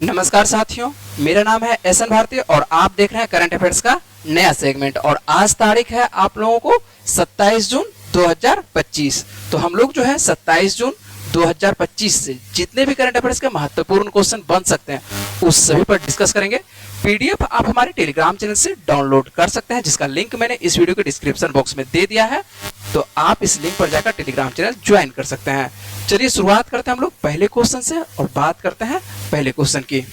नमस्कार साथियों, मेरा नाम है एसएन भारती और आप देख रहे हैं करंट अफेयर्स का नया सेगमेंट। और आज तारीख है आप लोगों को 27 जून 2025। तो हम लोग जो है 27 जून 2025 से जितने भी करंट अफेयर्स के महत्वपूर्ण क्वेश्चन बन सकते हैं उस सभी पर डिस्कस करेंगे। पीडीएफ आप हमारे टेलीग्राम चैनल से डाउनलोड कर सकते हैं, जिसका लिंक मैंने इस वीडियो के डिस्क्रिप्शन बॉक्स में दे दिया है। तो आप इस लिंक पर जाकर टेलीग्राम चैनल ज्वाइन कर सकते हैं। चलिए शुरुआत करते हैं हम लोग पहले क्वेश्चन से और बात करते हैं पहले क्वेश्चन की।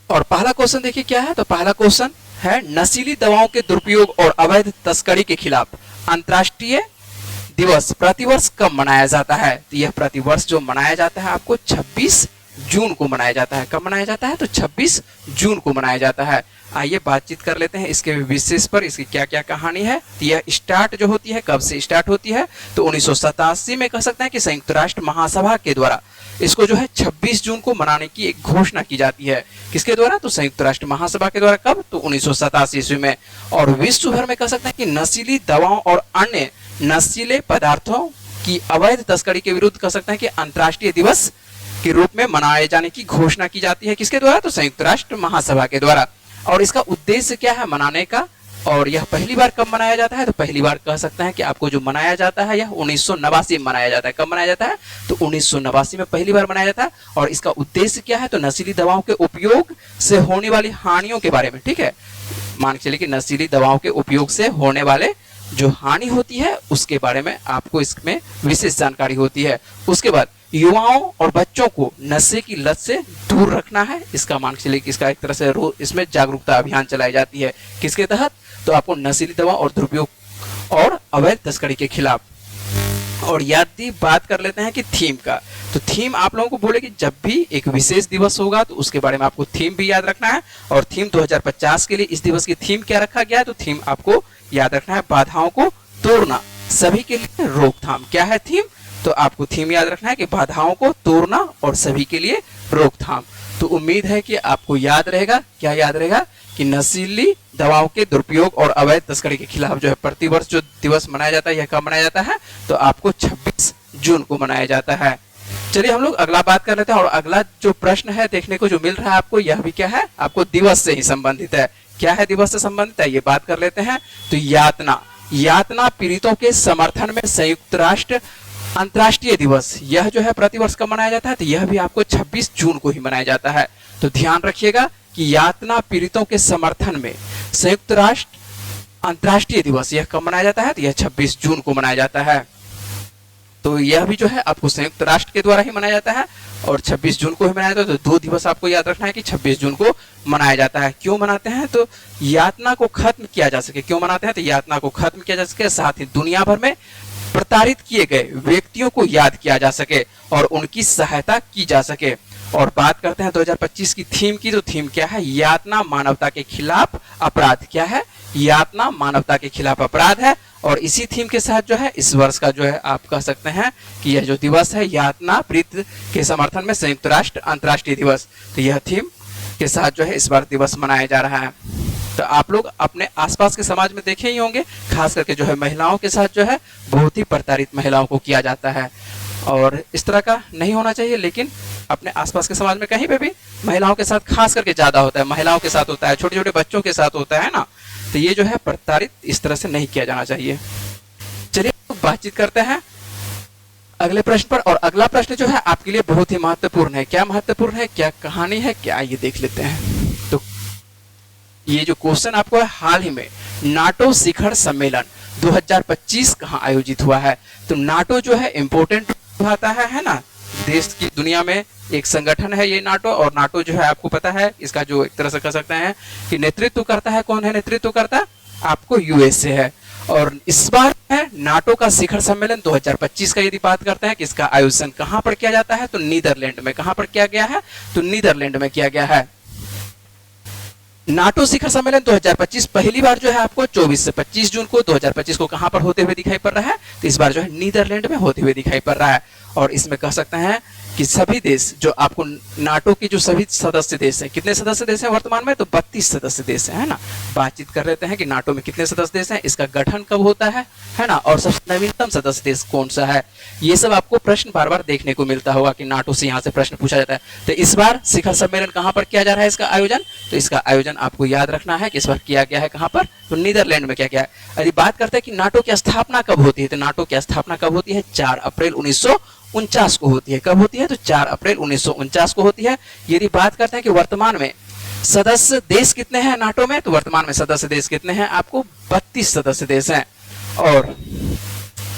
और पहला क्वेश्चन देखिए क्या है। तो पहला क्वेश्चन है, नशीली दवाओं के दुरुपयोग और अवैध तस्करी के खिलाफ अंतर्राष्ट्रीय दिवस प्रतिवर्ष कब मनाया जाता है। तो यह प्रतिवर्ष जो मनाया जाता है आपको 26 जून को मनाया जाता है। कब मनाया जाता है? तो 26 जून को मनाया जाता है। आइए बातचीत कर लेते हैं इसके विशेष पर, इसकी क्या क्या कहानी है। तो यह स्टार्ट जो होती है कब से स्टार्ट होती है? तो 1987 में कह सकते हैं कि संयुक्त राष्ट्र महासभा के द्वारा इसको जो है 26 जून को मनाने की एक घोषणा की जाती है। किसके द्वारा? तो संयुक्त राष्ट्र महासभा के द्वारा। कब? तो 1987 ईस्वी में। और विश्व भर में कह सकते हैं कि नशीली दवाओं और अन्य नशीले पदार्थों की अवैध तस्करी के विरुद्ध कह सकते हैं कि अंतर्राष्ट्रीय दिवस के रूप में मनाए जाने की घोषणा की जाती है। किसके द्वारा? तो संयुक्त राष्ट्र महासभा के द्वारा। और इसका उद्देश्य क्या है मनाने का? और यह पहली बार कब मनाया जाता है? तो पहली बार कह सकते हैं कि आपको जो मनाया जाता है यह 1989 में मनाया जाता है। कब मनाया जाता है? तो 1989 में पहली बार मनाया जाता है। और इसका उद्देश्य क्या है? तो नशीली दवाओं के उपयोग से होने वाली हानियों के बारे में, ठीक है, मान के चलिए कि नशीली दवाओं के उपयोग से होने वाले जो हानि होती है उसके बारे में आपको इसमें विशेष जानकारी होती है। उसके बाद युवाओं और बच्चों को नशे की लत से दूर रखना है। इसका मान के चलिए कि इसका एक तरह से इसमें जागरूकता अभियान चलाई जाती है। किसके तहत? तो आपको नशीली दवा और दुरुपयोग और अवैध तस्करी के खिलाफ। और यदि बात कर लेते हैं कि थीम का, तो थीम आप लोगों को बोले कि जब भी एक विशेष दिवस होगा तो उसके बारे में आपको थीम भी याद रखना है। और थीम 2050 के लिए इस दिवस की थीम क्या रखा गया है? तो थीम आपको याद रखना है, बाधाओं को तोड़ना, सभी के लिए रोकथाम। क्या है थीम? तो आपको थीम याद रखना है कि बाधाओं को तोड़ना और सभी के लिए रोकथाम। तो उम्मीद है कि आपको याद रहेगा। क्या याद रहेगा? कि नशीली दवाओं के दुरुपयोग और अवैध तस्करी के खिलाफ जो है प्रतिवर्ष जो दिवस मनाया जाता है यह कब मनाया जाता है? तो आपको 26 जून को मनाया जाता है। चलिए हम लोग अगला बात कर लेते हैं। और अगला जो प्रश्न है देखने को जो मिल रहा है आपको, यह भी क्या है? आपको दिवस से ही संबंधित है। क्या है दिवस से संबंधित है? ये बात कर लेते हैं। तो यातना पीड़ितों के समर्थन में संयुक्त राष्ट्र अंतर्राष्ट्रीय दिवस, यह जो है प्रतिवर्ष कब मनाया जाता है? तो यह भी आपको 26 जून को ही मनाया जाता है। तो ध्यान रखिएगा कि यातना पीड़ितों के समर्थन में संयुक्त राष्ट्र अंतर्राष्ट्रीय दिवस यह कब मनाया जाता है? तो यह 26 जून को मनाया जाता है। तो यह भी जो है आपको संयुक्त राष्ट्र के द्वारा ही मनाया जाता है और 26 जून को ही मनाया जाता है। तो दो दिवस आपको याद रखना है कि 26 जून को मनाया जाता है। क्यों मनाते हैं? तो यातना को खत्म किया जा सके। क्यों मनाते हैं? तो यातना को खत्म किया जा सके, साथ ही दुनिया भर में प्रताड़ित किए गए व्यक्तियों को याद किया जा सके और उनकी सहायता की जा सके। और बात करते हैं 2025 की थीम की। तो थीम क्या है? यातना मानवता के खिलाफ अपराध। क्या है? यातना मानवता के खिलाफ अपराध है। और इसी थीम के साथ जो है इस वर्ष का जो है आप कह सकते हैं कि यह जो दिवस है यातना पीड़ित के समर्थन में संयुक्त राष्ट्र अंतर्राष्ट्रीय दिवस, तो यह थीम के साथ जो है इस बार दिवस मनाया जा रहा है। तो आप लोग अपने आसपास के समाज में देखे ही होंगे, खास करके जो है महिलाओं के साथ जो है बहुत ही प्रताड़ित महिलाओं को किया जाता है। और इस तरह का नहीं होना चाहिए, लेकिन अपने आसपास के समाज में कहीं पे भी महिलाओं के साथ खास करके ज्यादा होता है, महिलाओं के साथ होता है, छोटे छोटे बच्चों के साथ होता है ना। तो ये जो है प्रताड़ित इस तरह से नहीं किया जाना चाहिए। चलिए बातचीत करते हैं अगले प्रश्न पर। और अगला प्रश्न जो है आपके लिए बहुत ही महत्वपूर्ण है। क्या महत्वपूर्ण है, क्या कहानी है, क्या ये देख लेते हैं। तो ये जो क्वेश्चन आपको है, हाल ही में नाटो शिखर सम्मेलन 2025 कहाँ आयोजित हुआ है। तो नाटो जो है इम्पोर्टेंट आता है ना, देश की दुनिया में एक संगठन है ये नाटो। और नाटो जो है आपको पता है इसका जो एक तरह से कह सकते हैं कि नेतृत्व करता है, कौन है नेतृत्व करता? आपको यूएसए है। और इस बार है नाटो का शिखर सम्मेलन 2025 का यदि बात करते हैं कि इसका आयोजन कहां पर किया जाता है? तो नीदरलैंड में। कहां पर किया गया है? तो नीदरलैंड में किया गया है। नाटो शिखर सम्मेलन 2025 पहली बार जो है आपको 24 से 25 जून को 2025 को कहां पर होते हुए दिखाई पड़ रहा है? तो इस बार जो है नीदरलैंड में होते हुए दिखाई पड़ रहा है। और इसमें कह सकते हैं कि सभी देश जो आपको नाटो के जो सभी सदस्य देश हैं, कितने सदस्य देश हैं वर्तमान में, तो 32 सदस्य देश हैं, है ना। बातचीत कर लेते हैं कि नाटो में कितने सदस्य देश हैं, इसका गठन कब होता है ना, और सबसे नवीनतम सदस्य देश कौन सा है। ये सब आपको प्रश्न बार बार देखने को मिलता होगा कि नाटो से यहाँ से प्रश्न पूछा जाता है। तो इस बार शिखर सम्मेलन कहाँ पर किया जा रहा है इसका आयोजन, तो इसका आयोजन आपको याद रखना है कि इस बार किया गया है कहाँ पर, तो नीदरलैंड में किया गया है। यदि बात करते हैं कि नाटो की स्थापना कब होती है, तो नाटो की स्थापना कब होती है, 4 अप्रैल 1949 को होती है। कब होती है, तो 4 अप्रैल 1949 को होती है। यदि बात करते हैं कि वर्तमान में सदस्य देश कितने हैं नाटो में, तो वर्तमान में सदस्य देश कितने हैं, आपको 32 सदस्य देश हैं। और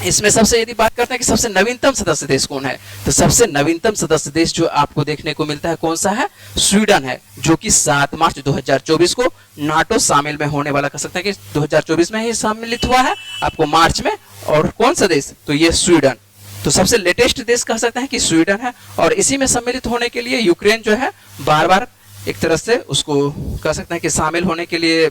इसमें सबसे यदि बात करते हैं कि सबसे नवीनतम सदस्य देश कौन है, तो सबसे नवीनतम सदस्य देश जो आपको देखने को मिलता है कौन सा है, स्वीडन है, जो कि 7 मार्च 2024 को नाटो शामिल में होने वाला, कह सकते हैं कि 2024 में ही सम्मिलित हुआ है आपको मार्च में। और कौन सा देश, तो ये स्वीडन, तो सबसे लेटेस्ट देश कह सकते हैं कि स्वीडन है। और इसी में सम्मिलित होने के लिए यूक्रेन जो है बार बार एक तरह से उसको कह सकते हैं कि शामिल होने के लिए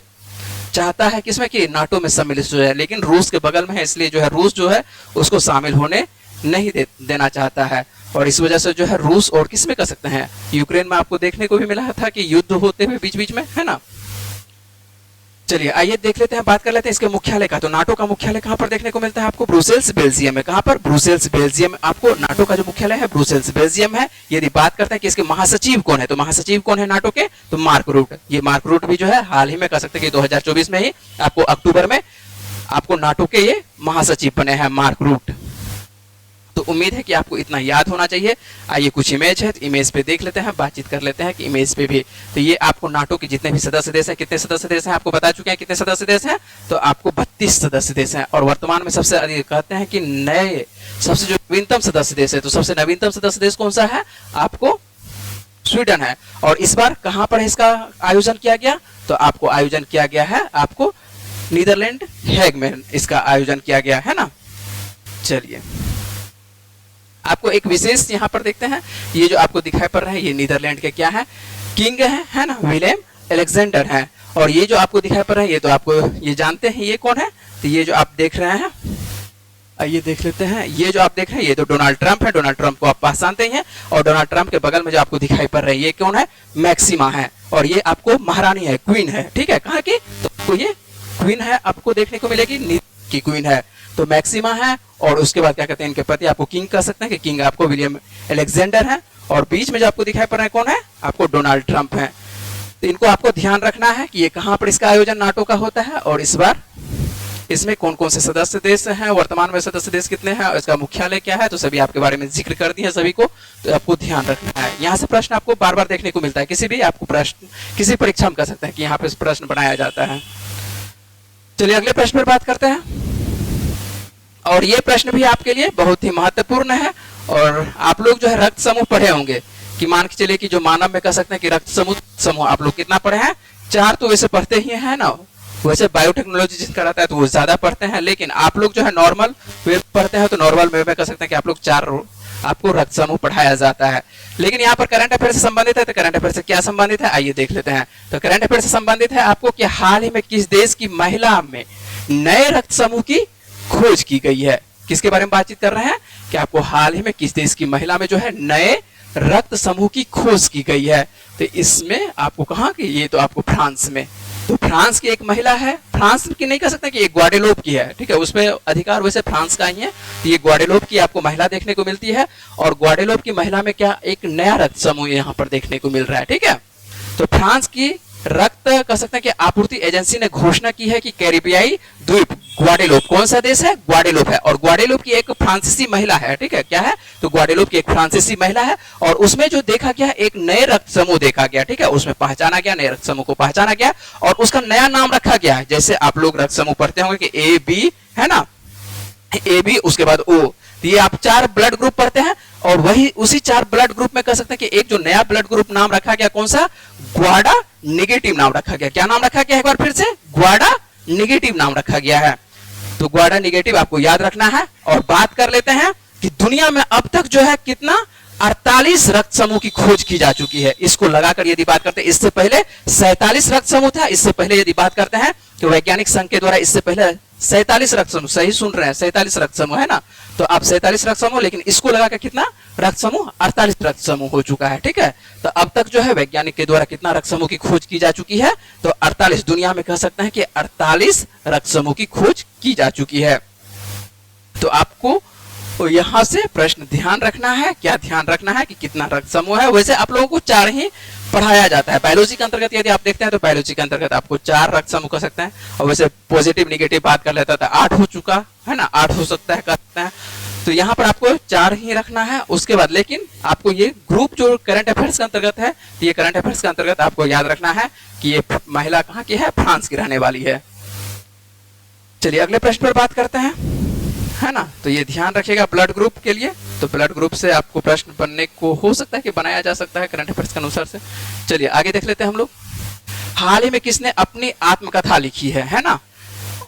चाहता है, किसमें कि नाटो में सम्मिलित हो जाए, लेकिन रूस के बगल में है, इसलिए जो है रूस जो है उसको शामिल होने नहीं देना चाहता है। और इस वजह से जो है रूस और किसमें कह सकते हैं, यूक्रेन में आपको देखने को भी मिला था कि युद्ध होते हुए बीच बीच में, है ना। चलिए आइए देख लेते हैं, बात कर लेते हैं इसके मुख्यालय का। तो नाटो का मुख्यालय कहां पर देखने को मिलता है आपको, ब्रुसेल्स बेल्जियम में। कहां पर, ब्रुसेल्स बेल्जियम में आपको नाटो का जो मुख्यालय है ब्रुसेल्स बेल्जियम है। यदि बात करते हैं कि इसके महासचिव कौन है, तो महासचिव कौन है नाटो के, तो मार्क रूट। ये मार्क रूट भी जो है हाल ही में कह सकते हैं कि 2024 में ही आपको अक्टूबर में आपको नाटो के ये महासचिव बने हैं मार्क रूट। तो उम्मीद है कि आपको इतना याद होना चाहिए। आइए कुछ इमेज है, तो इमेज पे देख लेते हैं, बातचीत कर लेते हैं कि इमेज पे भी। तो ये आपको नाटो के जितने भी सदस्य देश हैं, कितने सदस्य देश हैं आपको बता चुके हैं, कितने सदस्य देश हैं, तो आपको 32 सदस्य देश हैं। और वर्तमान में सबसे अधिक कहते हैं कि नए सबसे जो नवीनतम सदस्य देश है, तो सबसे नवीनतम सदस्य देश कौन सा है, आपको स्वीडन है। और इस बार कहां पर इसका आयोजन किया गया, तो आपको आयोजन किया गया है आपको नीदरलैंड हेग में इसका आयोजन किया गया है ना। चलिए आपको एक विशेष यहाँ पर देखते हैं, ये जो आपको दिखाई पड़ रहा है ये नीदरलैंड के क्या है, किंग है ना, विलियम अलेक्जेंडर है। और ये जो आपको दिखाई पड़ रहा है ये तो आपको ये जानते हैं ये कौन है, तो ये जो आप देख रहे हैं, आइए देख लेते हैं, ये जो आप देख रहे हैं ये तो डोनाल्ड ट्रंप है। डोनाल्ड ट्रंप को आप पहचानते ही हैं। और डोनाल्ड ट्रंप के बगल में जो आपको दिखाई पड़ रहा है ये कौन है, मैक्सिमा है। और ये आपको महारानी है, क्वीन है, ठीक है, कहाँ की, तो ये क्वीन है, आपको देखने को मिलेगी की क्वीन है, तो मैक्सिमा है। और उसके बाद क्या कहते हैं इनके पति आपको किंग कह सकते हैं कि किंग आपको विलियम अलेक्जेंडर है। और बीच में जो आपको दिखाई पड़ रहा है कौन है, आपको डोनाल्ड ट्रंप है। तो इनको आपको ध्यान रखना है कि ये कहां पर इसका आयोजन नाटो का होता है, और इस बार इसमें कौन कौन से सदस्य देश हैं, वर्तमान में सदस्य देश कितने हैं, और इसका मुख्यालय क्या है, तो सभी आपके बारे में जिक्र कर दिया सभी को। तो आपको ध्यान रखना है, यहाँ से प्रश्न आपको बार बार देखने को मिलता है, किसी भी आपको प्रश्न किसी परीक्षा में कह सकते हैं कि यहाँ पे प्रश्न बनाया जाता है। चलिए अगले प्रश्न पर बात करते हैं। और ये प्रश्न भी आपके लिए बहुत ही महत्वपूर्ण है। और आप लोग जो है रक्त समूह पढ़े होंगे, कि मान के चलिए कि जो मानव में कह सकते हैं कि रक्त समूह आप लोग कितना पढ़े हैं, 4 तो वैसे पढ़ते ही है ना। वैसे बायोटेक्नोलॉजी जिसका रहता है तो वो ज्यादा पढ़ते हैं, लेकिन आप लोग जो है नॉर्मल वे पढ़ते हैं, तो नॉर्मल वे में कह सकते हैं कि आप लोग 4 आपको रक्त समूह पढ़ाया जाता है। लेकिन यहाँ पर करंट अफेयर से संबंधित है, तो करंट अफेयर से क्या संबंधित है, आइए देख लेते हैं। तो करंट अफेयर से संबंधित है आपको कि हाल ही में किस देश की महिला में नए रक्त समूह की खोज की गई है। किसके बारे में बातचीत कर रहे हैं, कि आपको हाल ही में किस देश की महिला में जो है नए रक्त समूह की खोज की गई है। तो इसमें आपको कहा कि ये तो आपको फ्रांस में, तो फ्रांस की एक महिला है, फ्रांस की नहीं कह सकते कि ये ग्वाडेलोप की है, ठीक है, उसमें अधिकार वैसे फ्रांस का ही है। तो ये ग्वाडेलोप की आपको महिला देखने को मिलती है। और ग्वाडेलोप की महिला में क्या एक नया रक्त समूह यहाँ पर देखने को मिल रहा है, ठीक है। तो फ्रांस की रक्त कह सकते हैं कि आपूर्ति एजेंसी ने घोषणा की है कि कैरिबियाई द्वीप ग्वाडेलोप, कौन सा देश है, ग्वाडेलोप है। और ग्वाडेलोप की एक फ्रांसीसी महिला है, ठीक है, क्या है, तो ग्वाडेलोप की एक फ्रांसीसी महिला है। और उसमें जो देखा गया एक नए रक्त समूह देखा गया, ठीक है, उसमें पहचाना गया, नए रक्त समूह को पहचाना गया और उसका नया नाम रखा गया है। जैसे आप लोग रक्त समूह पढ़ते होंगे कि ए बी, है ना, ए बी उसके बाद ओ, ये आप 4 ब्लड ग्रुप पढ़ते हैं। और वही उसी 4 ब्लड ग्रुप में कह सकते हैं कि एक जो नया ब्लड ग्रुप नाम रखा गया, कौन सा, ग्वाडा नेगेटिव नाम रखा गया। क्या नाम रखा गया, एक बार फिर से, ग्वाडा नेगेटिव नाम रखा गया है। तो ग्वाडा नेगेटिव आपको याद रखना है। और बात कर लेते हैं कि दुनिया में अब तक जो है कितना 48 रक्त समूह की खोज की जा चुकी है। इसको लगाकर यदि बात करते हैं, इससे पहले 47 रक्त समूह था। इससे पहले यदि बात करते हैं तो वैज्ञानिक संघ के द्वारा इससे पहले 47 रक्त समूह, सही सुन रहे हैं, 47 रक्त समूह है ना, तो आप 47 रक्त समूह, लेकिन इसको लगा के कितना रक्त समूह, 48 रक्त समूह हो चुका है। ठीक है, तो अब तक जो है वैज्ञानिक के द्वारा कितना रक्त समूह की खोज की जा चुकी है, तो 48, दुनिया में कह सकते हैं कि 48 रक्त समूह की खोज की जा चुकी है। तो आपको यहां से प्रश्न ध्यान रखना है, क्या ध्यान रखना है कि कितना रक्त समूह है। वैसे आप लोगों को 4 ही पढ़ाया जाता है बायोलॉजी के अंतर्गत, यदि आप देखते हैं तो बायोलॉजी के अंतर्गत आपको 4 रक्त समूह कह सकते हैं, और वैसे पॉजिटिव निगेटिव बात कर लेता था 8 हो चुका है ना, 8 हो सकता है, कर सकते हैं। तो यहाँ पर आपको 4 ही रखना है। उसके बाद लेकिन आपको ये ग्रुप जो करंट अफेयर्स के अंतर्गत है, तो ये करंट अफेयर्स के अंतर्गत आपको याद रखना है कि ये महिला कहाँ की है, फ्रांस की रहने वाली है। चलिए अगले प्रश्न पर बात करते हैं, है ना, तो ये ध्यान रखिएगा ब्लड ग्रुप के लिए। तो ब्लड ग्रुप से आपको प्रश्न बनने को हो सकता है कि बनाया जा सकता है करंट अफेयर्स के अनुसार से। चलिए आगे देख लेते हैं हम लोग। हाल ही में किसने अपनी आत्मकथा लिखी है ना,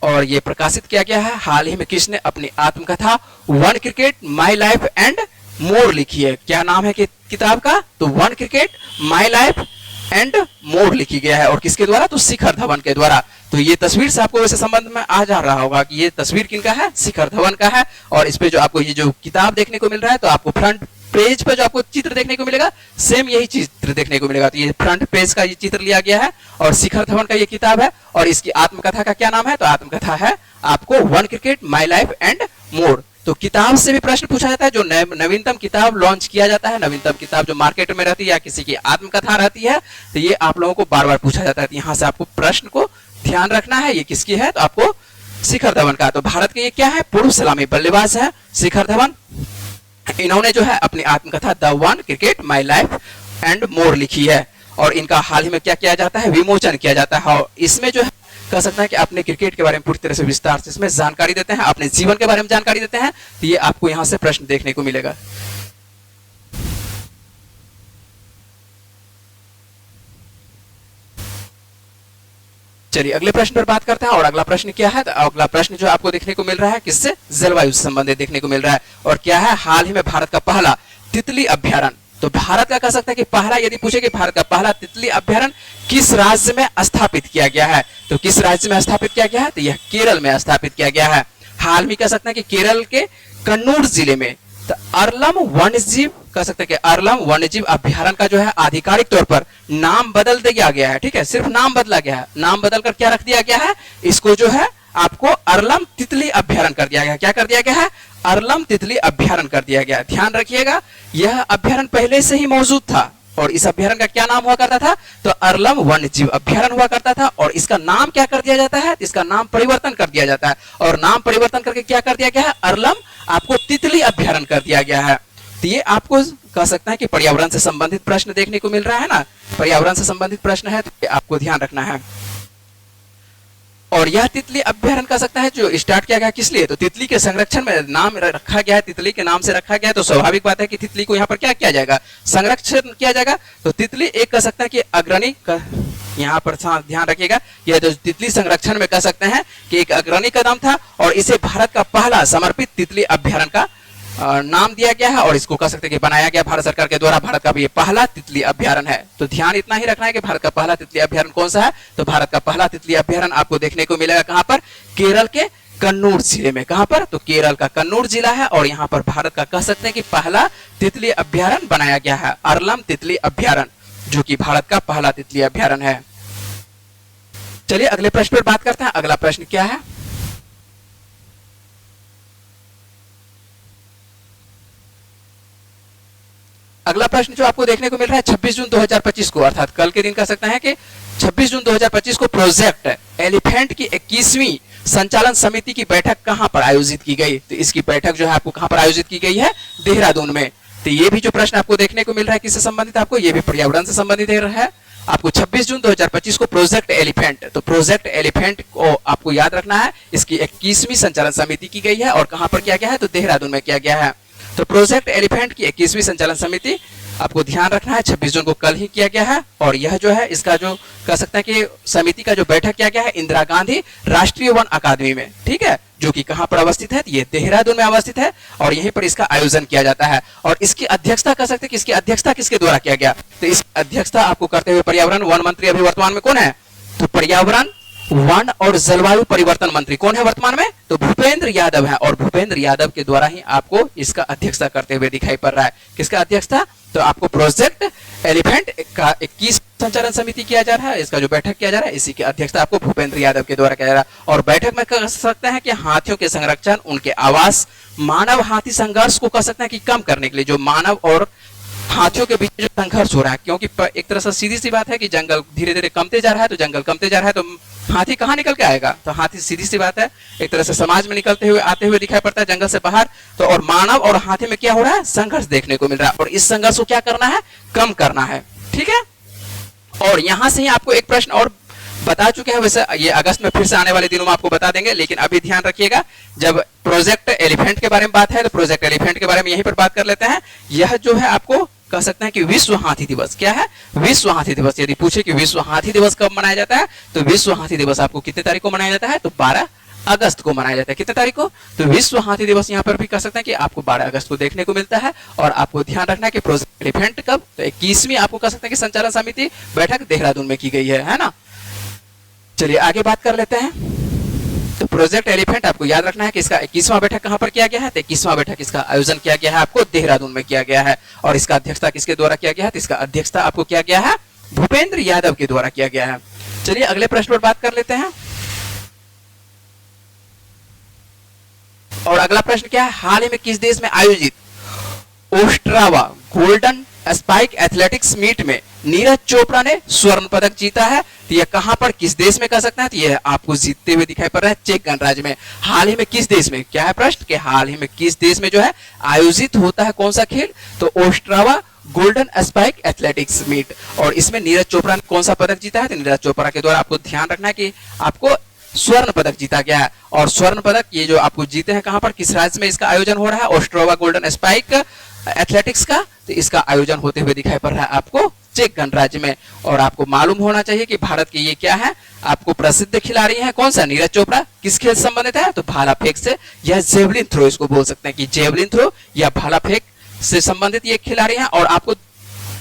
और ये प्रकाशित किया गया है। हाल ही में किसने अपनी आत्मकथा one cricket my life and more लिखी है। क्या नाम है कि किताब का, तो one cricket my life and more लिखी गया है, और किसके द्वारा, तो शिखर धवन के द्वारा। तो ये तस्वीर से आपको वैसे संबंध में आ जा रहा होगा कि ये तस्वीर किनका है, शिखर धवन का है। और इस पे जो आपको ये जो किताब देखने को मिल रहा है, तो आपको फ्रंट पेज पे जो आपको चित्र देखने को मिलेगा, सेम यही चित्र देखने को मिलेगा। तो ये फ्रंट पेज का ये चित्र लिया गया है, और शिखर धवन का ये किताब है, और इसकी आत्मकथा का क्या नाम है, तो आत्मकथा है आपको one cricket my life and more. तो किताब से भी प्रश्न पूछा जाता है, जो नवीनतम किताब लॉन्च किया जाता है, नवीनतम किताब जो मार्केट में रहती है या किसी की आत्मकथा रहती है, तो ये आप लोगों को बार बार पूछा जाता है। तो यहाँ से आपको प्रश्न को ध्यान रखना है, ये किसकी है, तो आपको शिखर धवन का। तो भारत के ये क्या है, पूर्व सलामी बल्लेबाज है शिखर धवन। इन्होंने जो है अपनी आत्मकथा the one cricket my life and more लिखी है, और इनका हाल ही में क्या किया जाता है, विमोचन किया जाता है। और इसमें जो है कह सकते हैं कि अपने क्रिकेट के बारे में पूरी तरह से विस्तार से इसमें जानकारी देते हैं, अपने जीवन के बारे में जानकारी देते हैं। तो ये आपको यहां से प्रश्न देखने को मिलेगा। चलिए अगले प्रश्न पर बात करते हैं, और अगला प्रश्न क्या है, तो अगला प्रश्न जो आपको देखने को मिल रहा है किससे, जलवायु से संबंधित देखने को मिल रहा है। और क्या है, हाल ही में भारत का पहला तितली अभ्यारण्य। तो भारत का कह सकते हैं कि पहला, यदि पूछे कि भारत का पहला तितली अभ्यारण्य किस राज्य में स्थापित किया गया है, तो किस राज्य में स्थापित किया गया है, तो यह केरल में स्थापित किया गया है। हाल में कह सकते हैं कि केरल के कन्नूर जिले में तो अरलम वन्यजीव कह सकते हैं कि अरलम वन्यजीव अभ्यारण्य का जो है आधिकारिक तौर पर नाम बदल दिया गया है। ठीक है, सिर्फ नाम बदला गया है, नाम बदलकर क्या रख दिया गया है, इसको जो है आपको अरलम तितली अभ्यारण्य कर दिया गया। क्या कर दिया गया है, अरलम तितली अभ्यारण्य कर दिया गया। ध्यान रखिएगा, यह अभ्यारण्य पहले से ही मौजूद था, और इस अभ्यारण्य का क्या नाम हुआ करता था, तो अरलम वन्यजीव अभ्यारण्य हुआ करता था। और इसका नाम क्या कर दिया जाता है, इसका नाम परिवर्तन कर दिया जाता है, और नाम परिवर्तन करके क्या कर दिया गया है, अरलम आपको तितली अभ्यारण्य कर दिया गया है। तो ये आपको कह सकते हैं कि पर्यावरण से संबंधित प्रश्न देखने को मिल रहा है ना, पर्यावरण से संबंधित प्रश्न है, तो आपको ध्यान रखना है। और यह तितली अभ्यारण्य कह सकता है जो स्टार्ट किया गया किस लिए, तो तितली के संरक्षण में नाम रखा गया है, तितली के नाम से रखा गया है। तो स्वाभाविक बात है कि तितली को यहाँ पर क्या किया जाएगा, संरक्षण किया जाएगा। तो तितली एक कह सकते हैं कि अग्रणी, यहाँ पर ध्यान रखिएगा, यह जो तितली संरक्षण में कह सकते हैं कि एक अग्रणी कदम था, और इसे भारत का पहला समर्पित तितली अभ्यारण्य का नाम दिया गया है, और इसको कह सकते हैं कि बनाया गया भारत सरकार के द्वारा। भारत का भी ये पहला तितली अभ्यारण्य है। तो ध्यान इतना ही रखना है कि भारत का पहला तितली अभ्यारण्य कौन सा है, तो भारत का पहला तितली अभ्यारण्य आपको देखने को मिलेगा कहां पर, केरल के कन्नूर जिले में। कहां पर, तो केरल का कन्नूर जिला है, और यहाँ पर भारत का कह सकते हैं कि पहला तितली अभ्यारण्य बनाया गया है, अरलम तितली अभ्यारण्य, जो कि भारत का पहला तितली अभ्यारण्य है। चलिए अगले प्रश्न पर बात करते हैं। अगला प्रश्न क्या है, अगला प्रश्न जो आपको देखने को मिल रहा है 26 जून 2025 को, अर्थात कल के दिन कह सकते हैं कि 26 जून 2025 को प्रोजेक्ट एलिफेंट की 21वीं संचालन समिति की बैठक कहां पर आयोजित की गई, तो इसकी बैठक जो है आपको कहां पर आयोजित की गई है, देहरादून में। तो ये भी जो प्रश्न आपको देखने को मिल रहा है किससे संबंधित, आपको ये भी पर्यावरण से संबंधित है। आपको 26 जून 2025 को प्रोजेक्ट एलिफेंट, तो प्रोजेक्ट एलिफेंट को आपको याद रखना है, इसकी 21वीं संचालन समिति की गई है, और कहां पर किया गया है, तो देहरादून में किया गया है। तो प्रोजेक्ट एलिफेंट की 21वीं संचालन समिति आपको ध्यान रखना है 26 जून को कल ही किया गया है, और यह जो है इसका जो कह सकते हैं कि समिति का जो बैठक किया गया है इंदिरा गांधी राष्ट्रीय वन अकादमी में, ठीक है, जो कि कहां पर अवस्थित है, ये देहरादून में अवस्थित है, और यहीं पर इसका आयोजन किया जाता है। और इसकी अध्यक्षता कह सकते हैं कि इसकी अध्यक्षता किसके द्वारा किया गया, तो इस अध्यक्षता आपको करते हुए पर्यावरण वन मंत्री अभी वर्तमान में कौन है, तो पर्यावरण वन और जलवायु परिवर्तन मंत्री कौन है वर्तमान में? तो भूपेंद्र यादव है, और भूपेंद्र यादव के द्वारा ही आपको इसका अध्यक्षता करते हुए दिखाई पड़ रहा है। किसका अध्यक्षता? तो आपको प्रोजेक्ट एलिफेंट का 21 संचालन समिति किया जा रहा है, इसका जो बैठक किया जा रहा है इसी की अध्यक्षता आपको भूपेंद्र यादव के द्वारा किया जा रहा है। और बैठक में कह सकते हैं कि हाथियों के संरक्षण, उनके आवास, मानव हाथी संघर्ष को कह सकते हैं कि कम करने के लिए, जो मानव और हाथियों के बीच जो संघर्ष हो रहा है, क्योंकि एक तरह से सीधी सी बात है कि जंगल धीरे धीरे कमते जा रहा है, तो जंगल कमते जा रहा है तो हाथी कहाँ निकल के आएगा? तो हाथी सीधी सी बात है एक तरह से समाज में निकलते हुए आते हुए दिखाई पड़ता है जंगल से बाहर। तो और मानव और हाथी में क्या हो रहा है? संघर्ष देखने को मिल रहा है, और इस संघर्ष को क्या करना है? कम करना है। ठीक है, और यहां से ही आपको एक प्रश्न और बता चुके हैं, वैसे ये अगस्त में फिर से आने वाले दिनों में आपको बता देंगे, लेकिन अभी ध्यान रखिएगा जब प्रोजेक्ट एलिफेंट के बारे में बात है तो प्रोजेक्ट एलिफेंट के बारे में यहीं पर बात कर लेते हैं। यह जो है आपको कह सकते हैं कि विश्व हाथी दिवस, क्या है? विश्व हाथी दिवस। यदि पूछे कि विश्व हाथी दिवस कब मनाया जाता है, तो विश्व हाथी दिवस आपको कितने तारीख को मनाया जाता है? तो 12 अगस्त को मनाया जाता है। कितने तारीख को? तो विश्व हाथी दिवस यहाँ पर भी कह सकते हैं कि आपको 12 अगस्त को देखने को मिलता है। और आपको ध्यान रखना है कि प्रोजेक्ट एलिफेंट कब? तो 21वीं आपको कह सकते हैं कि संचालन समिति बैठक देहरादून में की गई है ना। चलिए आगे बात कर लेते हैं। तो प्रोजेक्ट एलिफेंट आपको याद रखना है कि इसका 21वां बैठक कहां पर किया गया है? तो 21वां बैठक इसका आयोजन किया गया है आपको देहरादून में किया गया है। और इसका अध्यक्षता किसके द्वारा किया गया है? तो इसका अध्यक्षता आपको किया गया है भूपेंद्र यादव के द्वारा किया गया है। चलिए अगले प्रश्न पर बात कर लेते हैं। और अगला प्रश्न क्या है? हाल ही में किस देश में आयोजित Ostrava Golden Spike athletics meet में नीरज चोपड़ा ने स्वर्ण पदक जीता है? तो यह कहां पर, किस देश में कह सकते हैं? तो यह आपको जीतते हुए दिखाई पड़ रहा है चेक गणराज्य में। हाल ही में किस देश में, क्या है प्रश्न कि हाल ही में किस देश में जो है आयोजित होता है कौन सा खेल? तो Ostrava Golden Spike athletics meet, और इसमें नीरज चोपड़ा ने कौन सा पदक जीता है? तो नीरज चोपड़ा के द्वारा आपको ध्यान रखना है कि आपको स्वर्ण पदक जीता गया है। और स्वर्ण पदक ये जो आपको जीते हैं कहां पर, किस राज्य में इसका आयोजन हो रहा है? ओस्ट्रावा गोल्डन स्पाइक एथलेटिक्स का, तो इसका आयोजन होते हुए दिखाई पड़ रहा है आपको चेक गणराज्य में। और आपको मालूम होना चाहिए कि भारत की ये क्या है, आपको प्रसिद्ध खिलाड़ी है कौन सा? नीरज चोपड़ा। किस खेल से संबंधित है? तो भाला फेंक से, या जेवलिन थ्रो इसको बोल सकते हैं कि जेवलिन थ्रो या भाला फेंक से संबंधित ये खिलाड़ी हैं। और आपको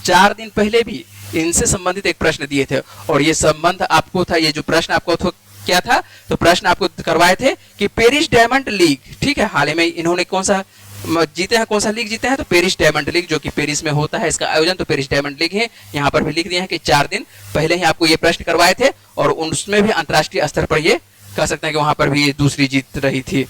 4 दिन पहले भी इनसे संबंधित एक प्रश्न दिए थे, और ये संबंध आपको था, ये जो प्रश्न आपको क्या था? तो प्रश्न आपको करवाए थे कि पेरिस डायमंड लीग, ठीक है, हाल ही में इन्होंने कौन सा जीते हैं, कौन सा लीग जीते हैं? तो पेरिस डायमंड लीग, जो कि पेरिस में होता है इसका आयोजन, तो पेरिस डायमंड लीग है। यहाँ पर भी लिख दिया है कि 4 दिन पहले ही आपको ये प्रश्न करवाए थे, और उसमें भी अंतरराष्ट्रीय स्तर पर ये कह सकते हैं कि वहां पर भी ये दूसरी जीत रही थी।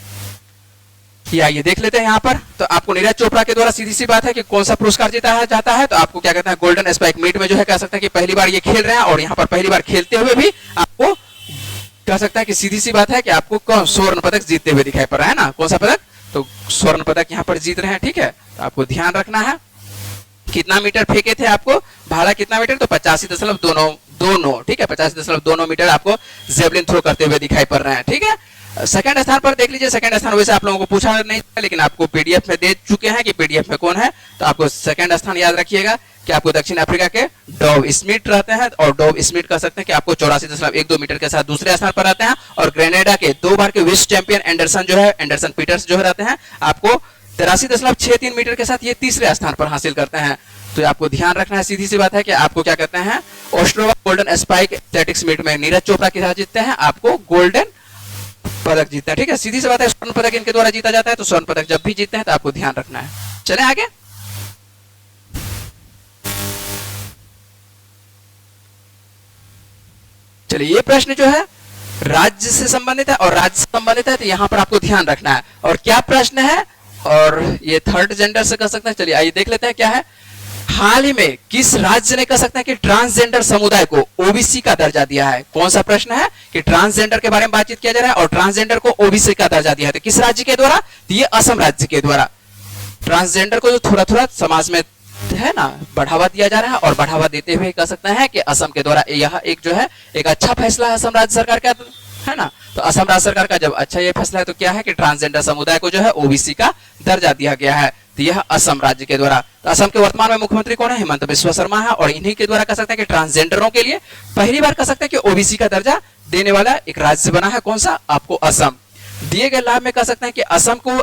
या ये देख लेते हैं यहाँ पर। तो आपको नीरज चोपड़ा के द्वारा सीधी सी बात है कि कौन सा पुरस्कार जीता है जाता है? तो आपको क्या कहते हैं, गोल्डन स्पाइक मीट में जो है कह सकते हैं कि पहली बार ये खेल रहे हैं, और यहाँ पर पहली बार खेलते हुए भी आपको कह सकता है कि सीधी सी बात है कि आपको कौन स्वर्ण पदक जीतते हुए दिखाई पड़ रहा है ना। कौन सा पदक? तो स्वर्ण पदक यहाँ पर जीत रहे हैं। ठीक है, तो आपको ध्यान रखना है। कितना मीटर फेंके थे आपको भाला, कितना मीटर? तो 85.29, ठीक है, 85.29 मीटर आपको जेवलिन थ्रो करते हुए दिखाई पड़ रहे हैं। ठीक है, सेकंड स्थान पर देख लीजिए। सेकंड स्थान वैसे आप लोगों को पूछा नहीं, लेकिन आपको पीडीएफ में दे चुके हैं कि पीडीएफ में कौन है। तो आपको सेकंड स्थान याद रखिएगा कि आपको दक्षिण अफ्रीका के डॉव स्मिथ रहते हैं, और डॉव स्मिथ कह सकते हैं कि आपको 84.12 मीटर के साथ दूसरे स्थान पर रहते हैं। और ग्रेनेडा के 2 बार के विश्व चैंपियन एंडरसन जो है, एंडरसन पीटर्स जो रहते हैं, आपको 83.63 मीटर के साथ ये तीसरे स्थान पर हासिल करते हैं। तो आपको ध्यान रखना है, सीधी सी बात है कि आपको क्या कहते हैं, Ostrava Golden Spike athletics meet में नीरज चोपड़ा के साथ जीतते हैं, आपको गोल्डन पदक जीतता है। ठीक है, सीधी सी बात है, स्वर्ण पदक इनके द्वारा जीता जाता है। तो स्वर्ण पदक जब भी जीतते हैं तो आपको ध्यान रखना है। चले आगे। चलिए, ये प्रश्न जो है राज्य से संबंधित है, और राज्य से संबंधित है तो यहां पर आपको ध्यान रखना है। और क्या प्रश्न है, और ये थर्ड जेंडर से कर सकते हैं। चलिए आइए देख लेते हैं क्या है। हाल ही में किस राज्य ने कह सकते हैं कि ट्रांसजेंडर समुदाय को ओबीसी का दर्जा दिया है? कौन सा प्रश्न है कि ट्रांसजेंडर के बारे में बातचीत किया जा रहा है, और ट्रांसजेंडर को ओबीसी का दर्जा दिया है, तो किस राज्य के द्वारा? तो ये असम राज्य के द्वारा। ट्रांसजेंडर को जो थोड़ा थोड़ा समाज में है ना बढ़ावा दिया जा रहा है, और बढ़ावा देते हुए कह सकते हैं कि असम के द्वारा यह एक जो है एक अच्छा फैसला है असम राज्य सरकार का, है ना। तो असम राज्य सरकार का जब अच्छा ये फैसला है तो क्या है कि ट्रांसजेंडर समुदाय को जो है ओबीसी का दर्जा दिया गया है। तो यह असम राज्य के द्वारा। तो असम के वर्तमान में मुख्यमंत्री कौन है? हेमंत बिस्वा शर्मा है, और इन्हीं के द्वारा कह सकते हैं कि ट्रांसजेंडरों के लिए पहली बार कह सकते हैं कि ओबीसी का दर्जा देने वाला एक राज्य बना है। कौन सा? आपको असम। दिए गए लाभ में कह सकते हैं कि असम को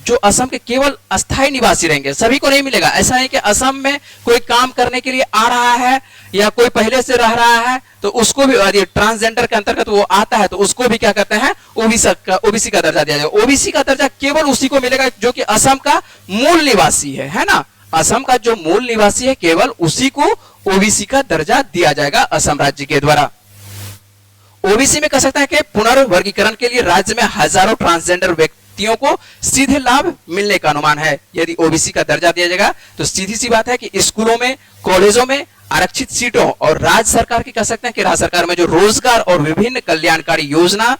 जो असम के केवल अस्थायी निवासी रहेंगे, सभी को नहीं मिलेगा। ऐसा नहीं कि असम में कोई काम करने के लिए आ रहा है या कोई पहले से रह रहा है तो उसको भी, यदि ट्रांसजेंडर के अंतर्गत वो आता है तो उसको भी क्या कहते हैं, ओबीसी का दर्जा दिया जाएगा। ओबीसी का दर्जा केवल उसी को मिलेगा जो कि असम का मूल निवासी है ना। असम का जो मूल निवासी है केवल उसी को ओबीसी का दर्जा दिया जाएगा असम राज्य के द्वारा। ओबीसी में कह सकते हैं कि पुनर्वर्गीकरण के लिए राज्य में हजारों ट्रांसजेंडर व्यक्तियों को सीधे लाभ मिलने का अनुमान है। यदि ओबीसी का दर्जा दिया जाएगा तो सीधी सी बात है कि स्कूलों में, कॉलेजों में आरक्षित सीटों और राज्य सरकार की कह सकते हैं कि राज्य सरकार में जो रोजगार और विभिन्न कल्याणकारी योजना